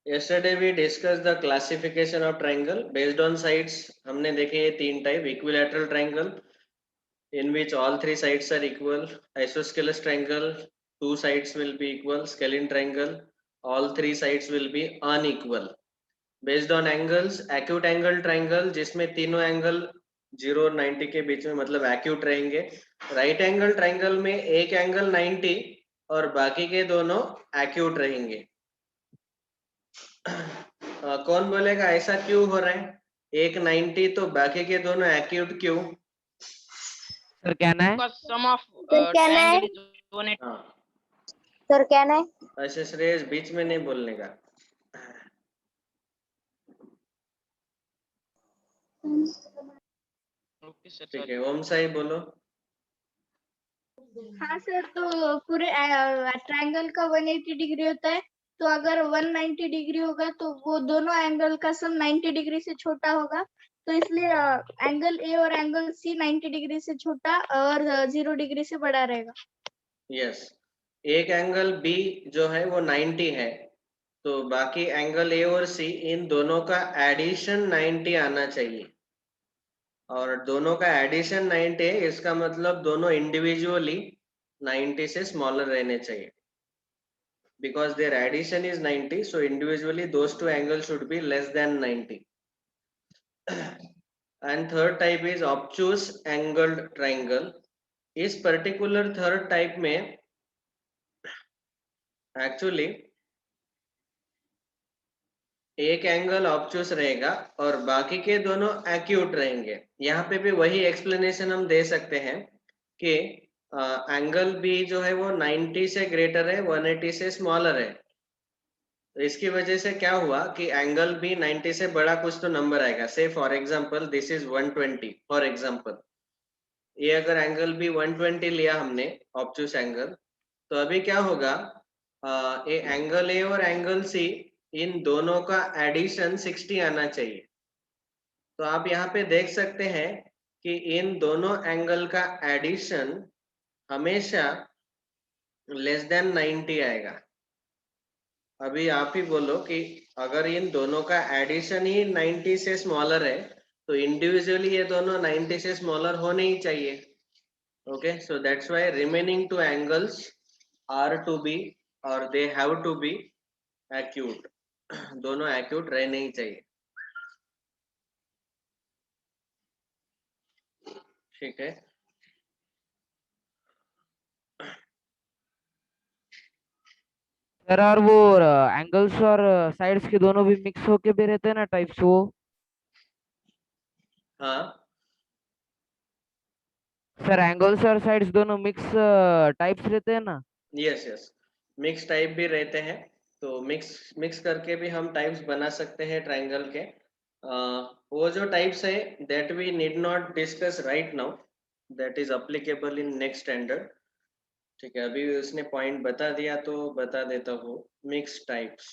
yesterday we discussed the classification of triangle based on sides. हमने देखे ये तीन type, equilateral triangle in which all three sides are equal, isosceles triangle two sides will be equal, scalene triangle all three sides will be unequal. Based on angles, acute angle triangle जिसमें तीनों angle 0 और 90 के बीच में मतलब acute रहेंगे. Right angle triangle में एक angle 90 और बाकी के दोनों acute रहेंगे. कौन बोलेगा ऐसा क्यों हो रहा है? एक 90 तो बाकी के दोनों acute क्यों? सर कहना है सम ऑफ सर कहना है ट्रायंगल इज 180. हाँ, सर कहना है ऐसे श्रेयस बीच में नहीं बोलने का. ओके सर, ठीक सॉरी. है, ओम साई बोलो. हाँ सर, तो पूरे ट्रायंगल का 180 डिग्री होता है, तो अगर 190 डिग्री होगा तो वो दोनों एंगल का सम 90 डिग्री से छोटा होगा, तो इसलिए एंगल ए और एंगल सी 90 डिग्री से छोटा और 0 डिग्री से बड़ा रहेगा. यस, एक एंगल बी जो है वो 90 है, तो बाकी एंगल ए और सी इन दोनों का एडिशन 90 आना चाहिए. और दोनों का एडिशन 90 है, इसका मतलब दोनों इंडिविजुअली 90 से स्मॉलर रहने चाहिए. Because their addition is 90, so individually those two angles should be less than 90. And third type is obtuse angled triangle. इस particular third type में actually एक एंगल ऑब्चूस रहेगा और बाकी के दोनों एक्यूट रहेंगे. यहाँ पे भी वही एक्सप्लेनेशन हम दे सकते हैं कि एंगल बी जो है वो 90 से ग्रेटर है, 180 से स्मॉलर है. तो इसकी वजह से क्या हुआ कि एंगल भी 90 से बड़ा कुछ तो नंबर आएगा. से for example this is 120 for example. ये अगर एंगल भी 120 लिया हमने ऑब्टूस एंगल, तो अभी क्या होगा, ये एंगल ए और एंगल सी इन दोनों का एडिशन 60 आना चाहिए. तो आप यहाँ पे देख सकते हैं कि इन दोनों एंगल का एडिशन हमेशा लेस देन 90 आएगा. अभी आप ही बोलो कि अगर इन दोनों का एडिशन ही 90 से स्मॉलर है, तो इंडिविजुअली ये दोनों 90 से स्मॉलर होने ही चाहिए. Okay, so that's why remaining two angles are to be और they have to be acute. दोनों एक्यूट रहने ही चाहिए. ठीक है. सर, और वो एंगल्स और साइड्स के दोनों भी मिक्स होके भी रहते हैं ना टाइप्स वो. हाँ, सर, एंगल्स और साइड्स दोनों मिक्स टाइप्स रहते हैं ना. यस यस, मिक्स टाइप भी रहते हैं. तो मिक्स मिक्स करके भी हम टाइप्स बना सकते हैं ट्रायंगल के. वो जो टाइप्स है that we need not discuss right now, that is applicable in next standard. ठीक है, अभी उसने पॉइंट बता दिया तो बता देता हूँ. मिक्स टाइप्स,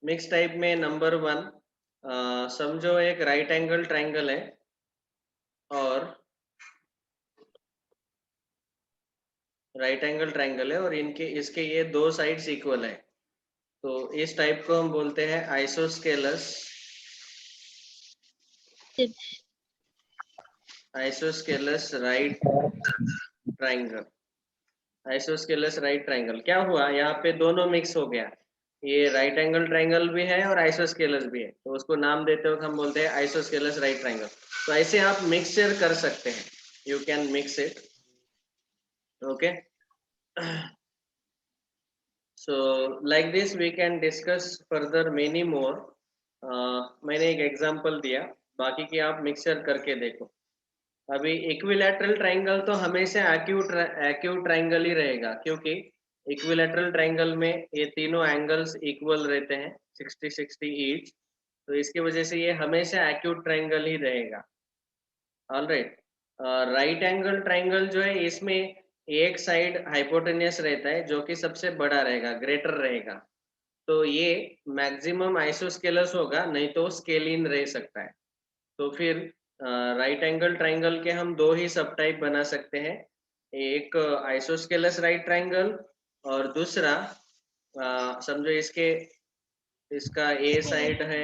मिक्स टाइप में नंबर 1, समझो एक राइट एंगल ट्रायंगल है और राइट एंगल ट्रायंगल है और इनके इसके ये दो साइड्स इक्वल है. तो इस टाइप को हम बोलते हैं isosceles. Isosceles right triangle. Isosceles right triangle क्या हुआ, यहाँ पे दोनों मिक्स हो गया. ये राइट एंगल ट्रायंगल भी है और आइसोस्केलस भी है, तो उसको नाम देते वक्त हम बोलते हैं आइसोस्केलस राइट ट्रायंगल. तो ऐसे आप मिक्सचर कर सकते हैं, you can mix it. Okay, so like this we can discuss further many more. मैंने एक एग्जांपल दिया, बाकी की आप मिक्सचर करके देखो. अभी इक्विलैटरल ट्रायंगल तो हमेशा एक्यूट एक्यूट ट्रायंगल ही रहेगा, क्योंकि इक्विलैटरल ट्रायंगल में ये तीनों एंगल्स इक्वल रहते हैं 60-60 ईच. तो इसकी वजह से ये हमेशा एक्यूट ट्रायंगल ही रहेगा. ऑलराइट, राइट एंगल ट्रायंगल जो है इसमें एक साइड हाइपोटेनियस रहता है जो कि सबसे बड़ा रहेगा, ग्रेटर रहेगा. तो ये मैक्सिमम आइसोस्केलस होगा, नहीं तो स्केलिन रह सकता है. तो फिर राइट एंगल ट्रायंगल के हम दो ही सब टाइप बना सकते हैं. एक आइसोस्केलस राइट ट्रायंगल और दूसरा समझो इसका ए साइड है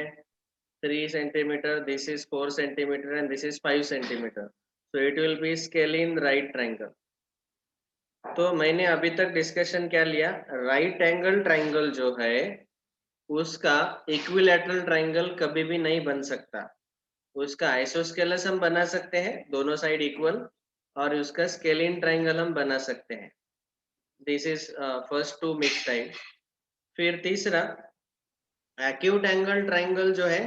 3 centimetre, this is 4 centimetre and this is 5 centimetre, so it will be scale in right triangle. तो मैंने अभी तक डिस्कशन क्या लिया, राइट एंगल ट्रायंगल जो है उसका इक्विलैटरल ट्रायंगल कभी भी नहीं बन सकता। उसका आइसोस्केलस हम बना सकते हैं, दोनों साइड इक्वल, और उसका स्केलिन ट्रायंगल हम बना सकते हैं। This is first to mix type. फिर तीसरा एक्यूट एंगल ट्रायंगल जो है,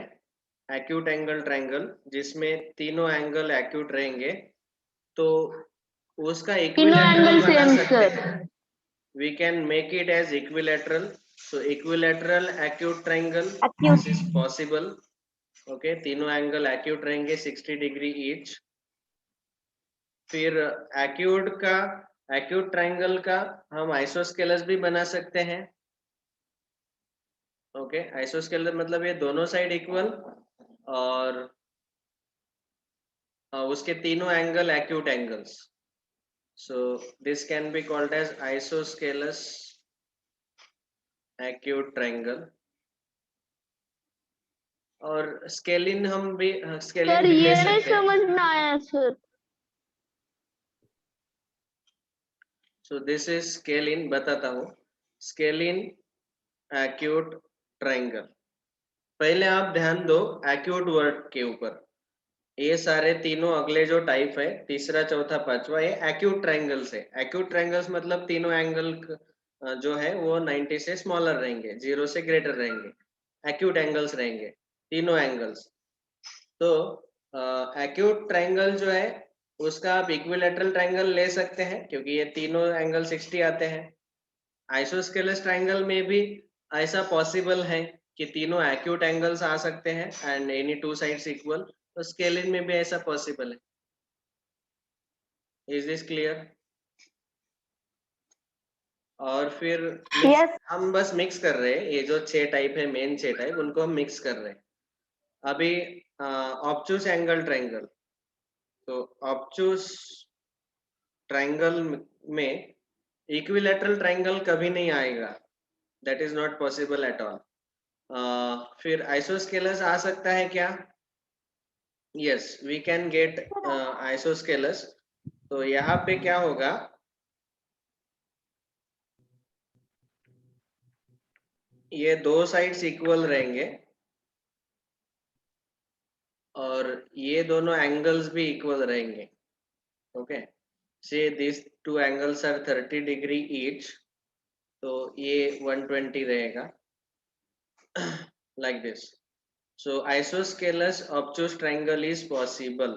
एक्यूट एंगल ट्रायंगल जिसमें तीनों एंगल एक्यूट रहेंगे, तो उसका इक्विलैटरल बना सकते हैं। We can make it as equilateral. So equilateral acute triangle, this is possible. Okay, तीनों एंगल एक्यूट रहेंगे 60 डिग्री ईच। फिर एक्यूट ट्रायंगल का हम आइसोस्केलस भी बना सकते हैं। ओके, आइसोस्केलस मतलब ये दोनों साइड इक्वल और उसके तीनों angle acute angles. So this can be called as isosceles acute triangle। और स्केलिन हम भी स्केलिन भी ले सकते हैं। समझ में आया sir. So this is scalene, बताता हूँ। स्केलिन एक्यूट ट्रायंगल, पहले आप ध्यान दो एक्यूट वर्ड के ऊपर। ये सारे तीनों अगले जो टाइप है, तीसरा चौथा पांचवा, ये एक्यूट ट्रायंगल्स है। एक्यूट ट्रायंगल्स मतलब तीनों एंगल जो है वो 90 से स्मॉलर रहेंगे, 0 से ग्रेटर रहेंगे, एक्यूट एंगल्स रहेंगे तीनों एंगल्स। तो एक्यूट ट्रायंगल जो है उसका आप इक्विलैटरल ट्रायंगल ले सकते हैं क्योंकि ये तीनों एंगल 60 आते हैं। आइसोस्केलस ट्रायंगल में भी ऐसा पॉसिबल है कि तीनों एक्यूट एंगल्स आ सकते हैं and any two sides equal. तो स्केलिन में भी ऐसा पॉसिबल है। Is this clear? और फिर Yes. हम बस मिक्स कर रहे हैं, ये जो 6 टाइप है, मेन 6 टाइप, उनको हम मिक्स कर रहे हैं। अभी ऑब्टूस एंगल ट्रायंगल, तो ऑब्टूस ट्रायंगल में इक्विलैटरल ट्रायंगल कभी नहीं आएगा, that is not possible at all. फिर आइसोस्केलस आ सकता है क्या? Yes, we can get isosceles. तो यहाँ पे क्या होगा, ये दो साइड्स इक्वल रहेंगे और ये दोनों एंगल्स भी इक्वल रहेंगे। Okay, say this two angles are 30 degree each, तो ये 120 रहेगा like this. So isosceles obtuse triangle is possible.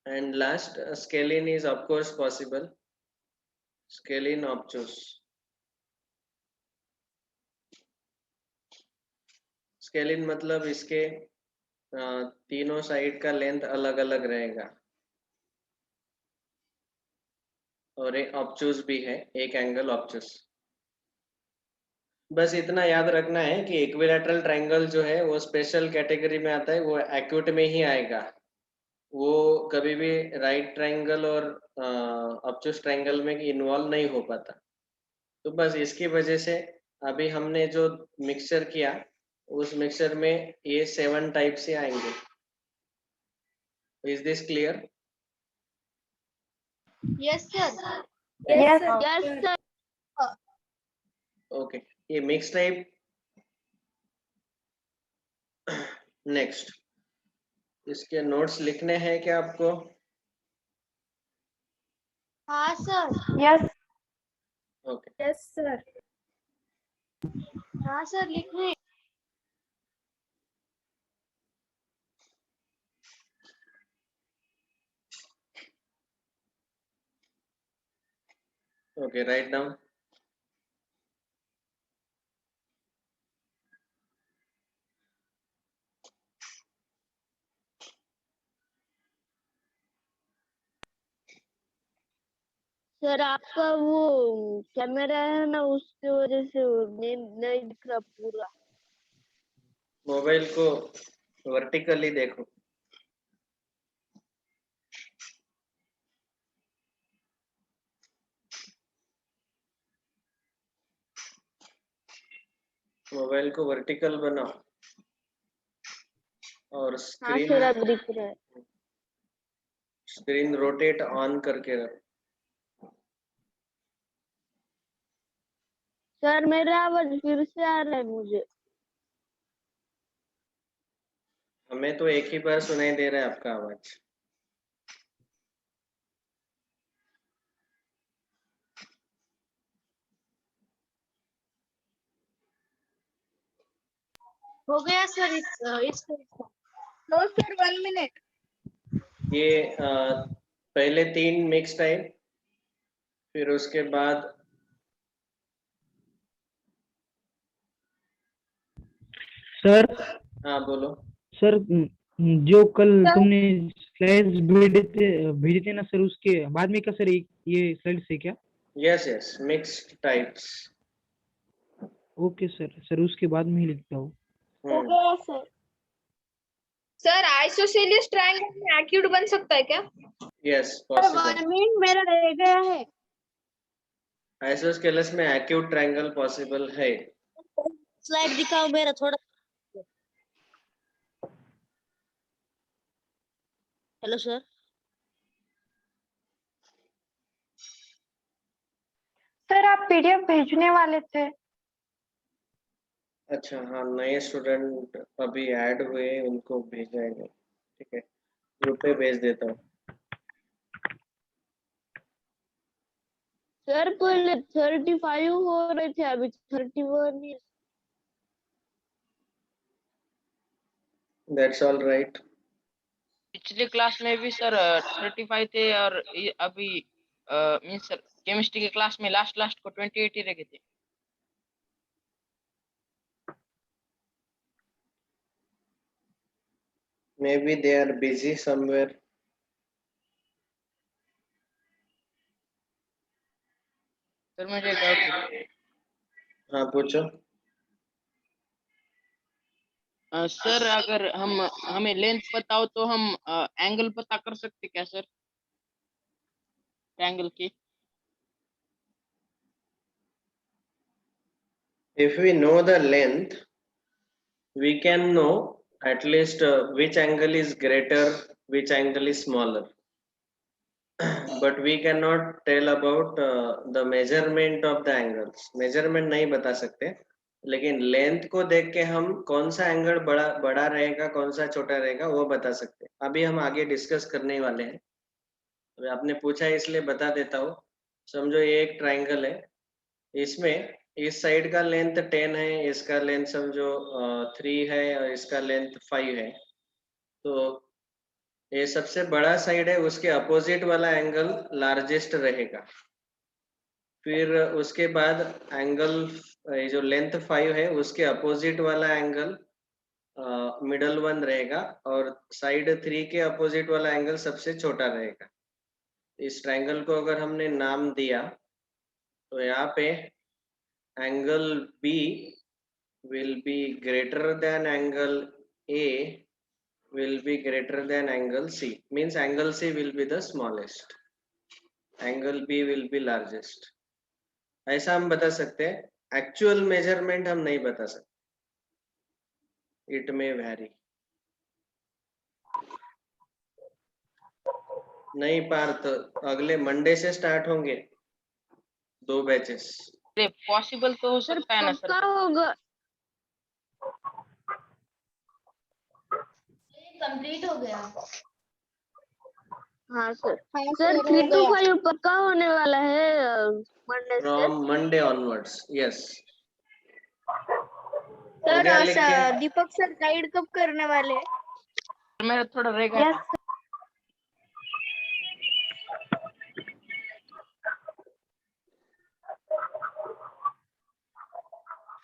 And last, scalene is of course possible. Scalene obtuse. Scalene मतलब इसके तीनों साइड का लेंथ अलग अलग रहेगा और एक ऑब्चूस भी है, एक एंगल ऑब्चूस। बस इतना याद रखना है कि इक्विलैटरल ट्रायंगल जो है वो स्पेशल कैटेगरी में आता है, वो एक्यूट में ही आएगा, वो कभी भी राइट ट्रायंगल और ऑब्चूस ट्रायंगल में इन्वॉल्व नहीं हो पाता। तो बस इसकी वजह से अभी हमने जो मिक्सचर किया उस मिक्सचर में ये 7 टाइप से आएंगे। Is this clear? Yes sir. Yes. Yes sir. Okay, ये मिक्स टाइप। नेक्स्ट, इसके नोट्स लिखने हैं क्या आपको? हाँ sir. Yes. Okay, yes sir. हाँ सर, लिख रहे हैं। Okay, write down. सर आपका वो कैमरा है ना, उसकी वजह से नहीं दिख रहा पूरा। मोबाइल को वर्टिकली देखो। मोबाइल को वर्टिकल बनाओ और हाँ स्क्रीन सर अब दिख रहा है। स्क्रीन रोटेट ऑन करके रखो। सर मेरा आवाज फिर से आ रहा है मुझे। हमें तो एक ही बार सुनाई दे रहा है आपका आवाज। हो गया सर इस नो सर 1 मिनट। ये पहले 3 मिक्स टाइप, फिर उसके बाद सर हाँ बोलो। सर जो कल सर तुमने स्लाइड्स भेजे थे ना सर, उसके बाद में क्या सर ये स्लाइड्स है क्या? Yes mixed types. Okay sir उसके बाद में ही लिखता हूँ। हो गया सर। सर आइसोसेलियस ट्रायंगल में एक्यूट बन सकता है क्या? Yes sir possible. 1 मिनट मेरा रह गया है। आइसोस्केलस में एक्यूट ट्रायंगल पॉसिबल है। स्लाइड दिखाओ मेरा थोड़ा। Hello sir. सर आप पीडीएफ भेजने वाले थे। अच्छा हाँ, नए स्टूडेंट अभी ऐड हुए, उनको भेजाएंगे। ठीक है, ग्रुप पे भेज देता हूँ। सर पहले 35 हो रहे थे, अभी 31 है। That's all right. पिछले क्लास में भी सर 35 थे और अभी मीन्स सर केमिस्ट्री के क्लास में लास्ट को 28 ही रह गए थे। Maybe they are busy somewhere. Sir मुझे डाउट है। हाँ पूछो। सर अगर हमें लेंथ पता हो तो हम एंगल पता कर सकते क्या सर, ट्रायंगल की? If we know the length, we can know at least which angle is greater, which angle is smaller. But we cannot tell about the measurement of the angles. Measurement नहीं बता सकते, लेकिन length को देख के हम कौन सा एंगल बड़ा रहेगा, कौन सा छोटा रहेगा, वो बता सकते हैं। अभी हम आगे डिस्कस करने वाले हैं। तो आपने पूछा है इसलिए बता देता हूँ। समझो ये एक ट्रायंगल है, इसमें इस साइड का लेंथ 10 है, इसका लेंथ समझो 3 है और इसका लेंथ 5 है। तो ये सबसे बड़ा साइड है, उसके अपोजिट वाला एंगल लार्जेस्ट रहेगा। फिर उसके बाद एंगल, ये जो लेंथ 5 है उसके अपोजिट वाला एंगल मिडल वन रहेगा, और साइड 3 के अपोजिट वाला एंगल सबसे छोटा रहेगा। इस ट्रायंगल को अगर हमने नाम दिया तो यहाँ पे angle B will be greater than angle A will be greater than angle C, means angle C will be the smallest, angle B will be largest. ऐसा हम बता सकते हैं। एक्चुअल मेजरमेंट हम नहीं बता सकते, इट में वैरी। नहीं पार तो अगले मंडे से स्टार्ट होंगे 2 बैचेस। पॉसिबल तो हो सकता है ना सर? पक्का होगा। कंप्लीट हो गया। हाँ सर। हाँ सर सर 3 हो to गया। 5 पक्का होने वाला है मंडे से। From Monday onwards, yes. हो सर गया लिख के? दीपक सर गाइड कब करने वाले हैं? मेरा थोड़ा रह गया। Yes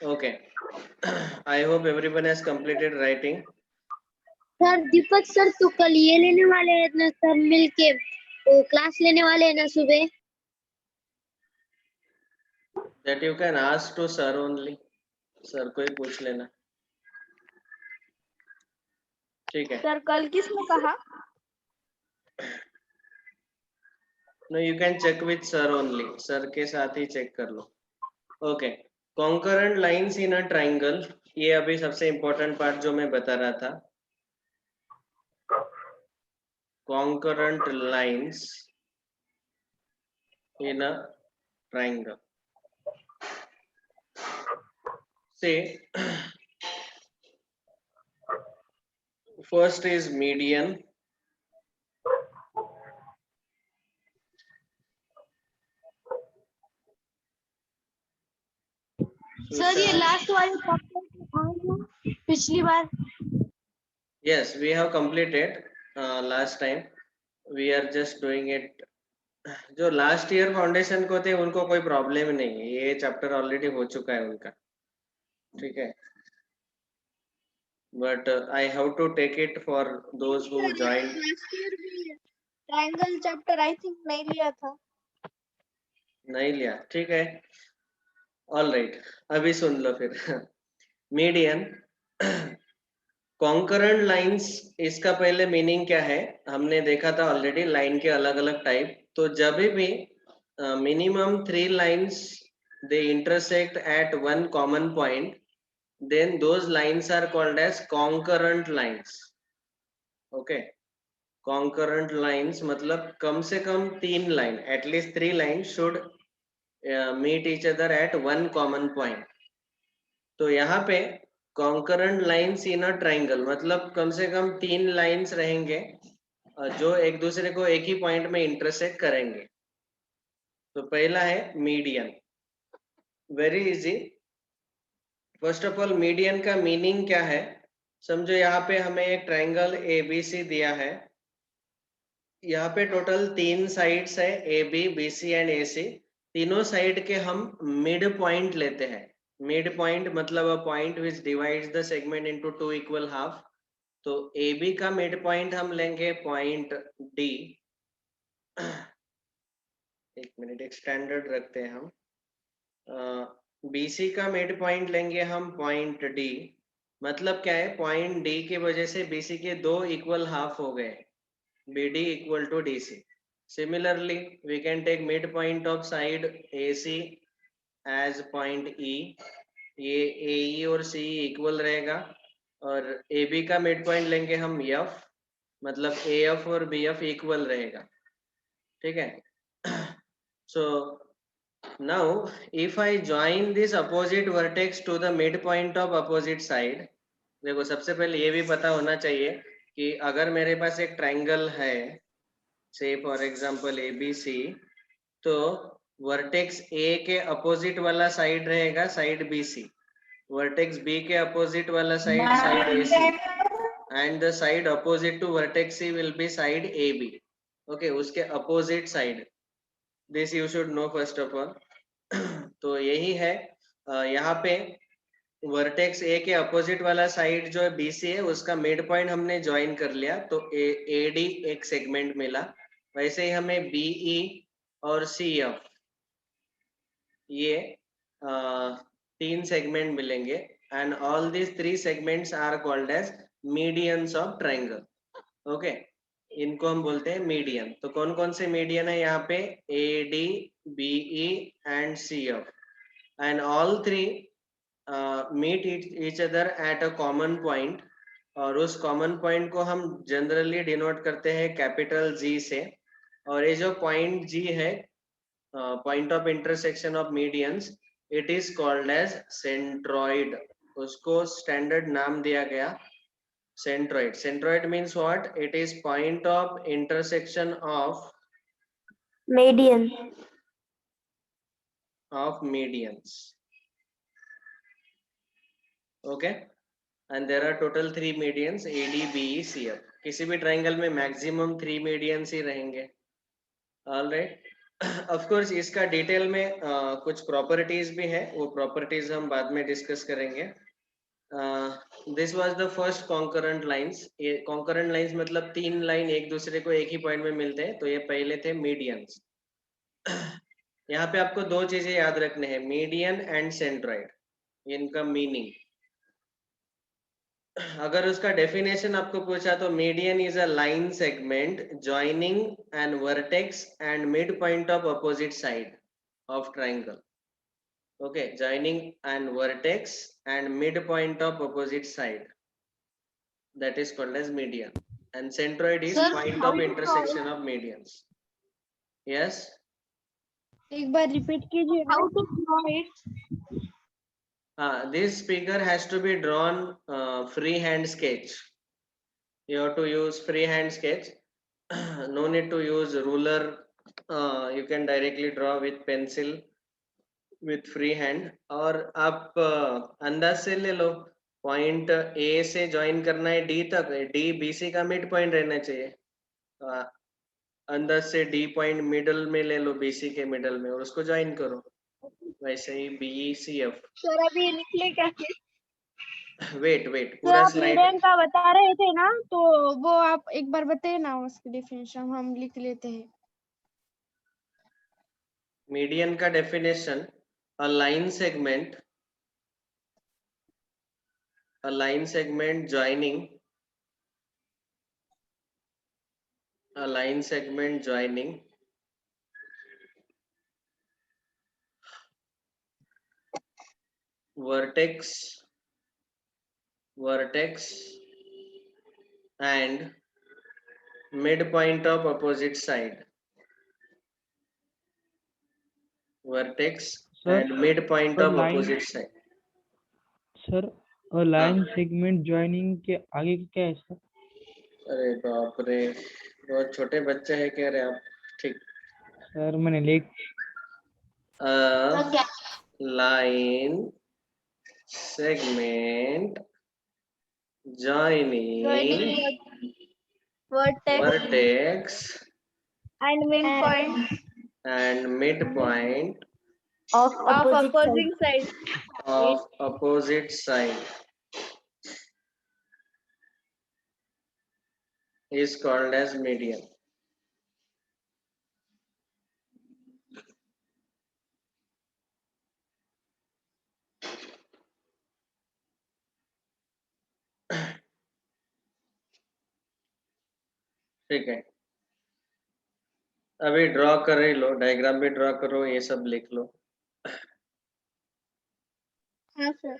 Okay. I hope everyone has completed writing. Sir Deepak sir तो कल ये लेने वाले हैं ना सर, मिलके वो क्लास लेने वाले हैं ना सुबह। That you can ask to sir only. Sir को ही पूछ लेना, ठीक है? सर कल किसने कहा? No, you can check with sir only. Sir के साथ ही चेक कर लो। Okay. Concurrent lines in a triangle, ये अभी सबसे इंपॉर्टेंट पार्ट जो मैं बता रहा था। Concurrent lines in a triangle. Say first is median. Sir ये लास्ट वाली पिछली बार। Yes, we have completed last time. We are just doing it. जो लास्ट ईयर फाउंडेशन को थे उनको कोई प्रॉब्लम नहीं है, ये चैप्टर ऑलरेडी हो चुका है उनका, ठीक है। But I have to take it for those who joined. Last year भी ट्रायंगल चैप्टर आई थिंक नहीं लिया था। नहीं लिया, ठीक है, ऑल राइट। अभी सुन लो फिर। मीडियन कॉन्करेंट लाइंस, इसका पहले मीनिंग क्या है हमने देखा था ऑलरेडी, लाइन के अलग अलग टाइप। तो जब भी minimum 3 lines they intersect at one common point, then those lines are called as concurrent lines. Okay, concurrent lines मतलब कम से कम 3 line, at least 3 line should meet each other at one common point. तो यहाँ पे concurrent lines in a triangle मतलब कम से कम 3 लाइंस रहेंगे जो एक दूसरे को एक ही पॉइंट में इंटरसेक्ट करेंगे। तो पहला है median, very easy. First of all median का मीनिंग क्या है, समझो यहाँ पे हमें एक ट्राइंगल एबीसी दिया है, यहाँ पे टोटल 3 साइड्स है, A B B C and A C. तीनों साइड के हम मिड पॉइंट लेते हैं। मिड पॉइंट मतलब a point which divides the segment into 2 equal half. तो ए बी का मिड पॉइंट हम लेंगे पॉइंट डी। एक मिनट, एक स्टैंडर्ड रखते हैं हम। बीसी का मिड पॉइंट लेंगे हम पॉइंट डी। मतलब क्या है, पॉइंट डी की वजह से बीसी के 2 इक्वल हाफ हो गए, BD equal to DC. Similarly, we can take midpoint of side AC as point E. ये AE और CE इक्वल रहेगा, और AB का मिड पॉइंट लेंगे हम F, मतलब AF और BF इक्वल रहेगा, ठीक है। So now if I join this opposite vertex to the midpoint of opposite side, देखो सबसे पहले ये भी पता होना चाहिए कि अगर मेरे पास एक ट्राइंगल है, से फॉर एग्जांपल ABC, तो वर्टेक्स A के अपोजिट वाला साइड रहेगा साइड BC, वर्टेक्स B के अपोजिट वाला side side AC, and the side opposite to vertex C will be side AB। Okay, उसके opposite side, this you should know first of all. तो यही है, यहाँ पे वर्टेक्स A के opposite वाला साइड जो है BC है, उसका मिड पॉइंट हमने ज्वाइन कर लिया, तो AD एक सेगमेंट मिला। वैसे ही हमें BE और CF ये 3 सेगमेंट मिलेंगे, and all these 3 segments are called as medians of triangle. Okay, इनको हम बोलते हैं मीडियन। तो कौन कौन से मीडियन है यहाँ पे, AD, BE and CF, and all 3 meet each other at a common point, और उस कॉमन पॉइंट को हम जनरली डिनोट करते हैं कैपिटल G से। और ये जो पॉइंट G है, point of intersection of medians, it is called as centroid. उसको स्टैंडर्ड नाम दिया गया centroid. Centroid means what, it is point of intersection of median of medians. Okay, and there are total 3 medians, AD, BE, CF. किसी भी triangle में maximum 3 medians ही रहेंगे। All right, of course इसका detail में कुछ प्रॉपर्टीज भी है, वो प्रॉपर्टीज हम बाद में डिस्कस करेंगे। This was the first concurrent lines. ये कॉन्करेंट लाइंस मतलब 3 लाइन एक दूसरे को एक ही पॉइंट में मिलते हैं, तो ये पहले थे मीडियंस। यहाँ पे आपको 2 चीजें याद रखने हैं, मीडियन एंड सेंट्रॉइड, इनका मीनिंग। अगर उसका डेफिनेशन आपको पूछा तो median is a line segment joining an vertex and mid point of opposite side of triangle. Okay, joining an vertex and midpoint of opposite side, that is called as median, and centroid is Sir, point how of to intersection of medians. Yes, एक बार repeat कीजिए how to draw it? this figure has to be drawn freehand sketch. You have to use freehand sketch. No need to use ruler. You can directly draw with pencil with free hand. और आप अंदाज से ले लो, point A से join करना है D तक, D B C का मिड पॉइंट रहना चाहिए. अंदाज से डी पॉइंट मिडल में ले लो, बीसी के मिडल में, और उसको ज्वाइन करो. वैसे ही बी सी एफ. सर अभी निकले क्या थे? वेट सर पूरा आप स्लाइड. मीडियन का बता रहे थे ना, तो वो आप एक बार बताइए ना, उसकी डेफिनेशन हम लिख लेते हैं. मीडियन का definition, a line segment joining vertex and midpoint of opposite side. Vertex Sir, and midpoint a of line- opposite side. Sir line segment joining के आगे क्या है सर? अरे बाप रे, बहुत छोटे बच्चे हैं कह रहे आप. ठीक. सर मैंने लिख line segment joining vertex and midpoint and midpoint of opposing side. of opposite side is called as median. ठीक है, अभी ड्रॉ कर ही लो, डायग्राम भी ड्रॉ करो, ये सब लिख लो. हाँ सर.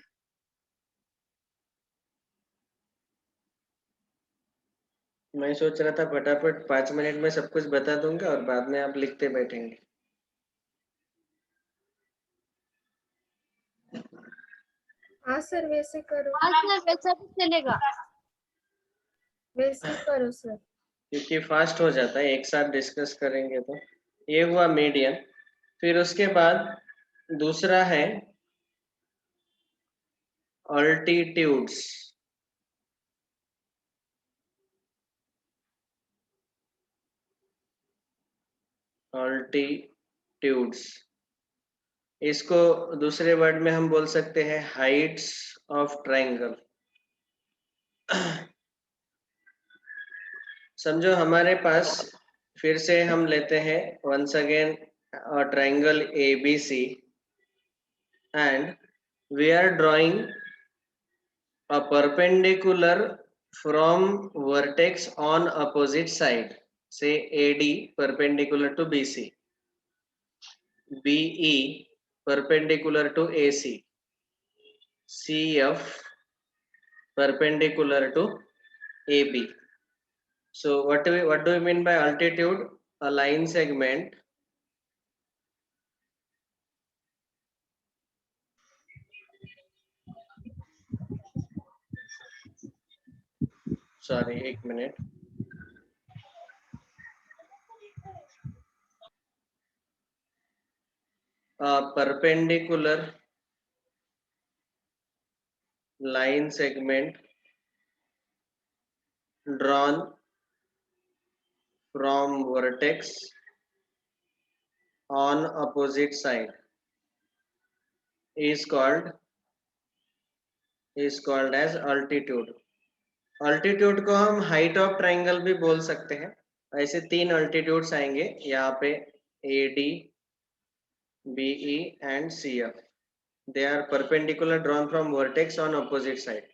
मैं सोच रहा था फटाफट 5 मिनट में सब कुछ बता दूंगा और बाद में आप लिखते बैठेंगे. हाँ सर, वैसे करो. हाँ सर, वैसा भी चलेगा. वैसे करो सर. क्योंकि फास्ट हो जाता है, एक साथ डिस्कस करेंगे तो. ये हुआ मीडियन. फिर उसके बाद दूसरा है अल्टीट्यूड्स. इसको दूसरे वर्ड में हम बोल सकते हैं हाइट्स ऑफ ट्रायंगल. समझो हमारे पास, फिर से हम लेते हैं once again triangle ABC and we are drawing a perpendicular from vertex on opposite side, say AD perpendicular to BC, BE perpendicular to AC, CF perpendicular to AB. So what do we mean by altitude? A line segment sorry, एक minute. A perpendicular line segment drawn from vertex on opposite side is called as altitude. Altitude को हम height of triangle भी बोल सकते हैं. ऐसे 3 altitudes आएंगे यहाँ पे, AD, BE and CF. They are perpendicular drawn from vertex on opposite side.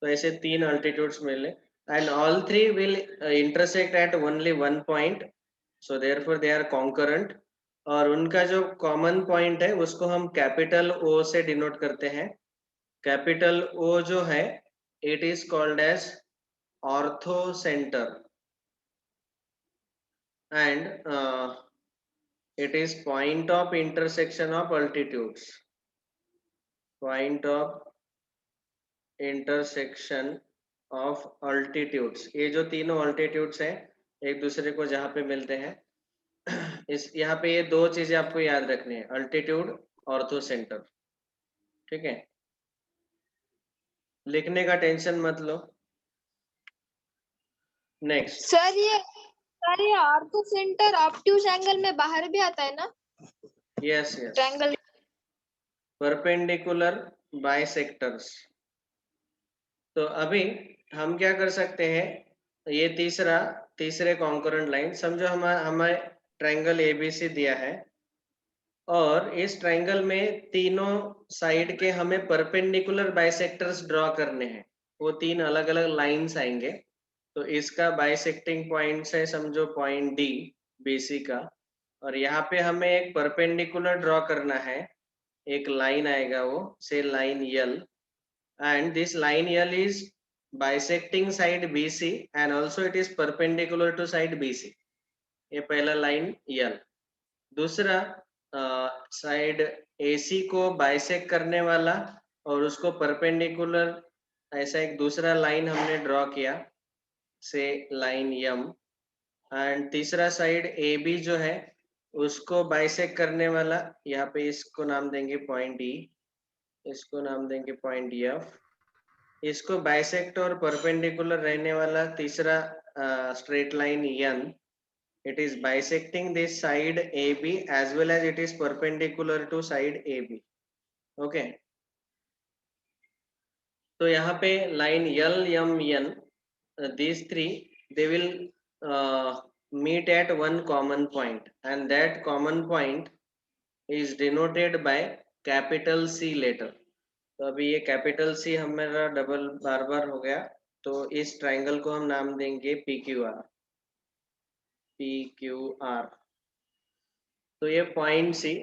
तो ऐसे 3 अल्टीट्यूड्स मिले and all three will intersect at only one point. So therefore they are concurrent. और उनका जो कॉमन पॉइंट है उसको हम कैपिटल ओ से डिनोट करते हैं। कैपिटल ओ जो है it is called as orthocentre and it is point of intersection of altitudes, point of intersection of altitudes। ये जो तीनों altitudes हैं एक दूसरे को जहाँ पे मिलते हैं इस यहाँ पे ये दो चीजें आपको याद रखनी है, अल्टीट्यूड, ऑर्थो सेंटर। ठीक है, लिखने का टेंशन मत लो। नेक्स्ट, सर ये ऑर्थो सेंटर ऑब्ट्यूज एंगल में बाहर भी आता है ना? Yes yes, triangle. Perpendicular bisectors. तो अभी हम क्या कर सकते हैं, ये तीसरे कॉन्करेंट लाइन समझो, हमें ट्रायंगल एबीसी दिया है और इस ट्रायंगल में तीनों साइड के हमें परपेंडिकुलर बाइसेक्टर्स ड्रॉ करने हैं। वो तीन अलग अलग लाइंस आएंगे, तो इसका बाइसेक्टिंग पॉइंट है समझो पॉइंट डी बीसी का, और यहाँ पे हमें एक परपेंडिकुलर ड्रॉ करना है, एक लाइन आएगा वो से line L, and this line L is bisecting side BC and also it is perpendicular to side BC। ये पहला लाइन L। दूसरा साइड AC को बाइसेक्ट करने वाला और उसको परपेंडिकुलर ऐसा एक दूसरा लाइन हमने ड्रॉ किया से लाइन M। एंड तीसरा साइड AB जो है उसको बाइसेक्ट करने वाला, यहाँ पे इसको नाम देंगे पॉइंट E, इसको नाम देंगे पॉइंट F। इसको बाइसेक्ट और परपेंडिकुलर रहने वाला तीसरा straight line N, it is bisecting this side AB as well as it is perpendicular to side AB। Okay, तो यहाँ पे line L M N these three they will meet at one common point and that common point is denoted by capital C letter। तो अभी ये capital C हमारा double बार बार हो गया, तो इस ट्रायंगल को हम नाम देंगे PQR। PQR, तो ये पॉइंट सी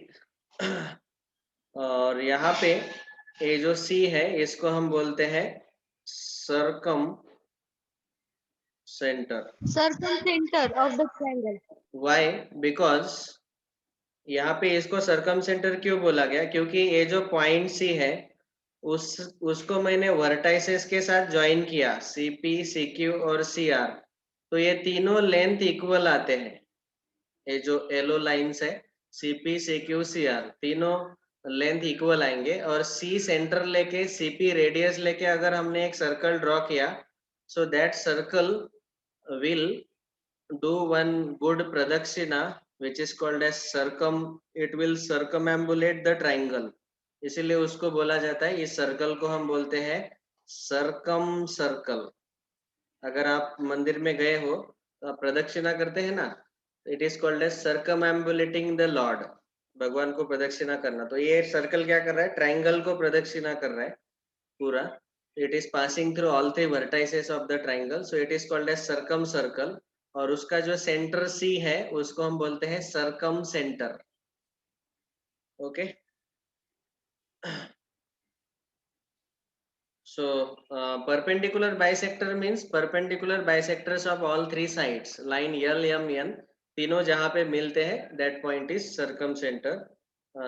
और यहाँ पे ये जो सी है इसको हम बोलते हैं circumcentre. Circumcentre of the triangle. Why? Because यहाँ पे इसको सर्कम सेंटर क्यों बोला गया, क्योंकि ये जो पॉइंट सी है उसको मैंने वर्टाइसेस के साथ ज्वाइन किया, CP, CQ और CR, तो ये तीनों लेंथ इक्वल आते हैं। ये जो येलो लाइंस है CP, CQ, CR तीनों लेंथ इक्वल आएंगे, और C सेंटर लेके CP रेडियस लेके अगर हमने एक सर्कल ड्रॉ किया, so that circle will do one good pradakshina which is called as it will circumambulate the triangle, इसीलिए उसको बोला जाता है, इस सर्कल को हम बोलते हैं सर्कम सर्कल। अगर आप मंदिर में गए हो तो आप प्रदक्षिणा करते हैं ना, it is called as circumambulating the lord, भगवान को प्रदक्षिणा करना। तो ये सर्कल क्या कर रहा है, ट्रायंगल को प्रदक्षिणा कर रहा है पूरा। It is passing through all three vertices of the triangle, so it is called as circumcircle. और उसका जो सेंटर सी है उसको हम बोलते हैं circum centre. Okay, so perpendicular bisector means perpendicular bisectors of all three sides, line L M N तीनों जहां पे मिलते हैं, that point is circumcenter।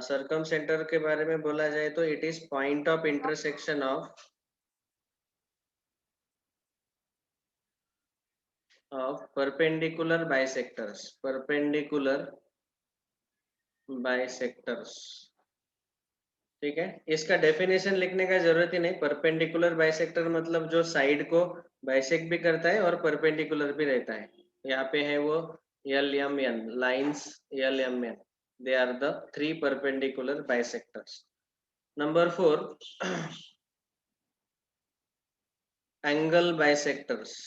circumcenter के बारे में बोला जाए तो it is point of intersection of perpendicular bisectors, perpendicular bisectors। ठीक है, इसका डेफिनेशन लिखने का जरूरत ही नहीं। परपेंडिकुलर बाइसेक्टर मतलब जो साइड को बाइसेक्ट भी करता है और परपेंडिकुलर भी रहता है। यहाँ पे है वो LMN lines, LMN they are the three perpendicular bisectors. Number 4 angle bisectors.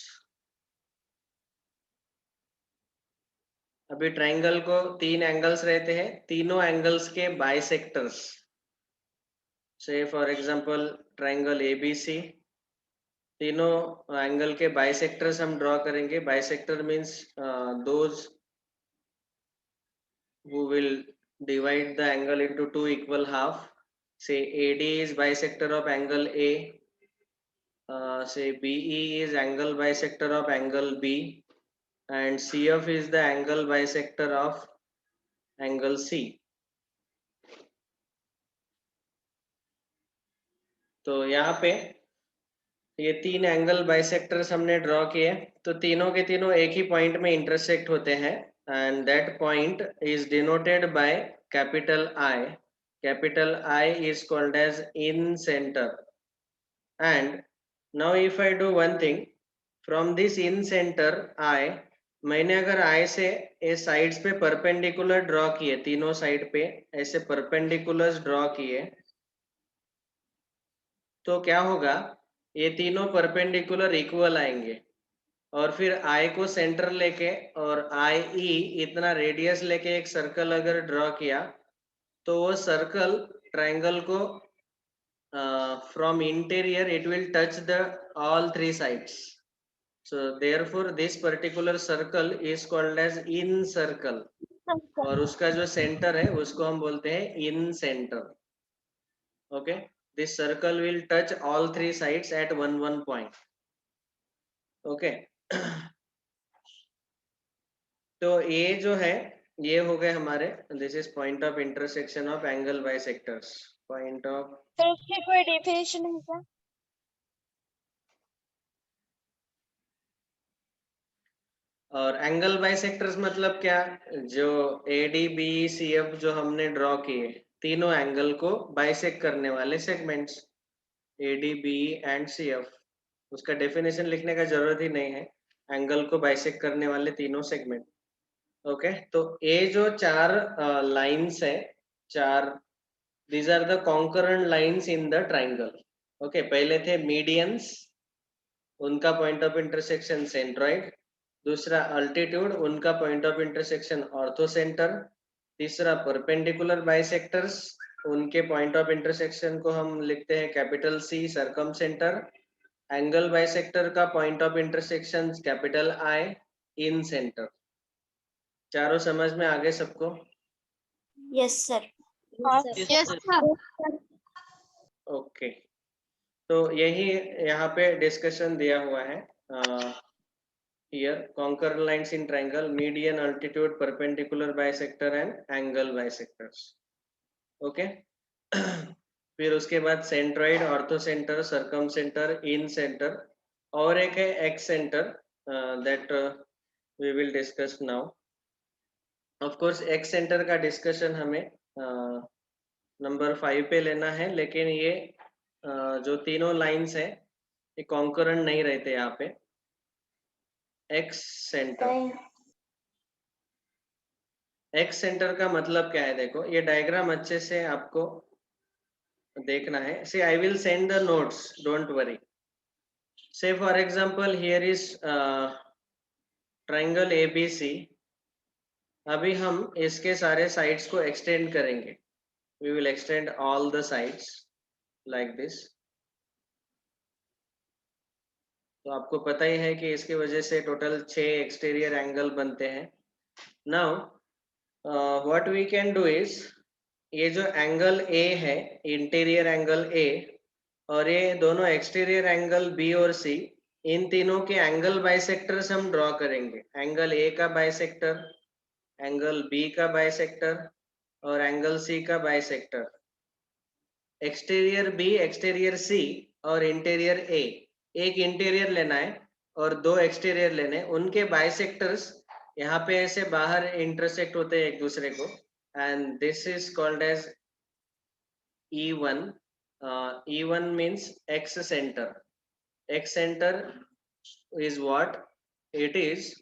अभी ट्रायंगल को तीन एंगल्स रहते हैं, तीनों एंगल्स के बाइसेक्टर्स, से फॉर एग्जांपल ट्रायंगल ABC, तीनों एंगल के बाइसेक्टर्स हम ड्रॉ करेंगे। Bisector means those who will divide the angle into two equal half. Say AD is bisector of angle A. Say BE is angle bisector of angle B, and CF is the angle bisector of angle C. तो यहाँ पे ये तीन angle bisectors हमने draw किए, तो तीनों के तीनों एक ही पॉइंट में इंटरसेक्ट होते हैं, and that point is denoted by capital I. Capital I is called as incentre. And now if I do one thing, from this incentre I, मैंने अगर आई से ये साइड्स पे परपेंडिकुलर ड्रॉ किए, तीनों side पे ऐसे perpendiculars draw किए, तो क्या होगा, ये तीनों परपेंडिकुलर इक्वल आएंगे. और फिर आई को सेंटर लेके और आई ई इतना रेडियस लेके एक सर्कल अगर ड्रॉ किया, तो वो सर्कल ट्रायंगल को from interior it will touch the all three sides. So therefore this particular circle is called as incircle, और उसका जो सेंटर है उसको हम बोलते हैं incentre. Okay, this circle will touch all three sides at one point. Okay. तो ये जो है ये हो गए हमारे, this is point of intersection of angle bisectors. Point of, तो उसकी कोई डेफिनेशन है क्या? और एंगल बाइसेक्टर्स मतलब क्या, जो ADBCF जो हमने ड्रॉ किए, तीनों एंगल को बाइसेक्ट करने वाले सेगमेंट्स, ADB एंड CF. उसका डेफिनेशन लिखने का जरूरत ही नहीं है, एंगल को बाइसेक्ट करने वाले तीनों सेगमेंट. ओके, तो ये जो चार लाइंस है, चार, these are the concurrent lines in the triangle. Okay, पहले थे मीडियंस, उनका पॉइंट ऑफ इंटरसेक्शन सेंट्रॉइड. दूसरा अल्टीट्यूड, उनका point of intersection orthocentre. तीसरा परपेंडिकुलर बाइसेक्टर्स, उनके पॉइंट ऑफ इंटरसेक्शन को हम लिखते हैं capital C, circumcentre. Angle bisector का point of intersection capital I, incentre. चारों समझ में आ गए सबको? Yes sir. Yes, sir. Okay, तो यही यहाँ पे डिस्कशन दिया हुआ है. Here concurrent lines in triangle, median, altitude, perpendicular bisector and angle bisectors. Okay. फिर उसके बाद centroid, orthocentre, circumcentre, incentre, और एक है excentre, that we will discuss now. Of course excentre का discussion हमें number 5 पे लेना है, लेकिन ये जो तीनों लाइंस है ये कॉन्करेंट नहीं रहते यहाँ पे. एक्स सेंटर, एक्स सेंटर का मतलब क्या है, देखो ये डायग्राम अच्छे से आपको देखना है. Say I will send the notes, don't worry. Say for example here is triangle ABC. अभी हम इसके सारे साइड्स को एक्सटेंड करेंगे. We will extend all the sides like this. तो आपको पता ही है कि इसकी वजह से टोटल 6 एक्सटीरियर एंगल बनते हैं. Now what we can do is, ये जो एंगल A है, इंटीरियर एंगल A, और ये दोनों एक्सटीरियर एंगल B और C, इन तीनों के एंगल बाइसेक्टर्स हम ड्रॉ करेंगे. एंगल A का बाइसेक्टर, एंगल B का बाइसेक्टर और एंगल C का bisector. Exterior B, exterior C और इंटीरियर A, एक इंटीरियर लेना है और दो एक्सटीरियर लेने, उनके बाइसेक्टर्स यहाँ पे ऐसे बाहर इंटरसेक्ट होते हैं एक दूसरे को, and this is called as E1. E1 means X center. X center is what? It is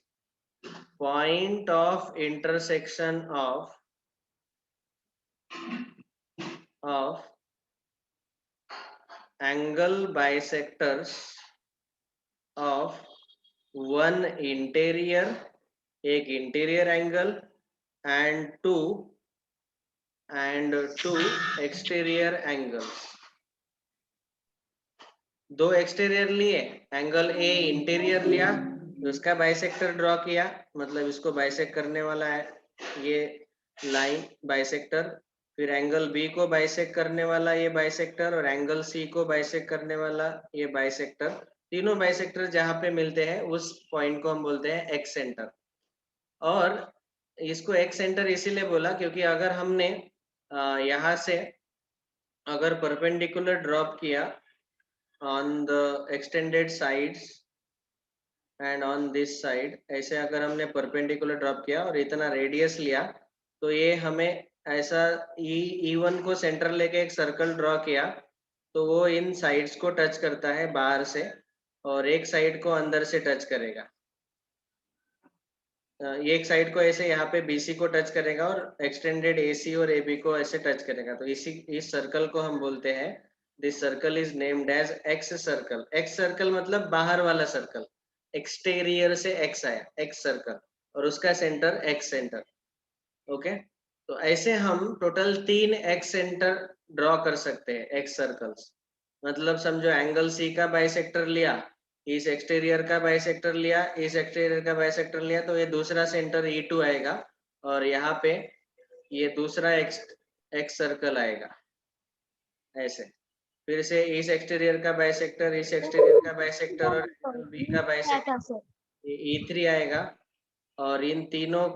point of intersection of angle bisectors of one interior, एक interior angle, and two exterior angles. दो exterior लिए, angle A interior लिया, उसका bisector draw किया, मतलब इसको bisect करने वाला है ये लाइन बाइसेक्टर, फिर एंगल बी को बाइसेक्ट करने वाला ये बाइसेक्टर, और एंगल सी को बाइसेक्ट करने वाला ये बाइसेक्टर, तीनों बाइसेक्टर जहाँ पे मिलते हैं उस पॉइंट को हम बोलते हैं एक्स सेंटर। और इसको एक्स सेंटर इसीलिए बोला क्योंकि अगर हमने यहाँ से अगर परपेंडिकुलर ड्रॉप किया on the extended sides and on this side, ऐसे अगर हमने परपेंडिकुलर ड्रॉप किया और इतना रेडियस लिया, तो ये हमें ऐसा E1 को सेंटर लेके एक सर्कल ड्रॉ किया, तो वो इन साइड्स को टच करता है बाहर से और एक साइड को अंदर से टच करेगा। ये एक साइड को ऐसे यहाँ पे BC को टच करेगा और एक्सटेंडेड AC और AB को ऐसे टच करेगा, तो इस सर्कल को हम बोलते हैं, this circle is named as excircle. Excircle मतलब बाहर वाला सर्कल, एक्सटेरियर से एक्स आया, एक्स सर्कल, और उसका सेंटर एक्स सेंटर। ओके, तो ऐसे हम टोटल 3 एक्स सेंटर ड्रॉ कर सकते हैं, एक्स सर्कल्स। मतलब समझो एंगल सी का बाइसेक्टर लिया, इस एक्सटीरियर का बाइसेक्टर लिया, इस एक्सटीरियर का बाइसेक्टर लिया, तो ये दूसरा सेंटर E2 आएगा और यहाँ पे ये दूसरा एक्स सर्कल आएगा ऐसे। फिर से इस एक्सटीरियर का बाइसेक्टर, इस एक्सटीरियर का बाइसेक्टर और एंगल बी का बाइसेक्टर, ये E3 आएगा और इन तीनों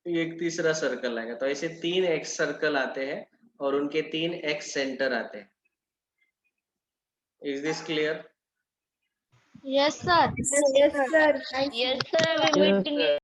एक तीसरा सर्कल आएगा। तो ऐसे 3 एक्स सर्कल आते हैं और उनके 3 एक्स सेंटर आते हैं। Is this clear? Yes, sir. Yes, sir. Yes, sir. Yes,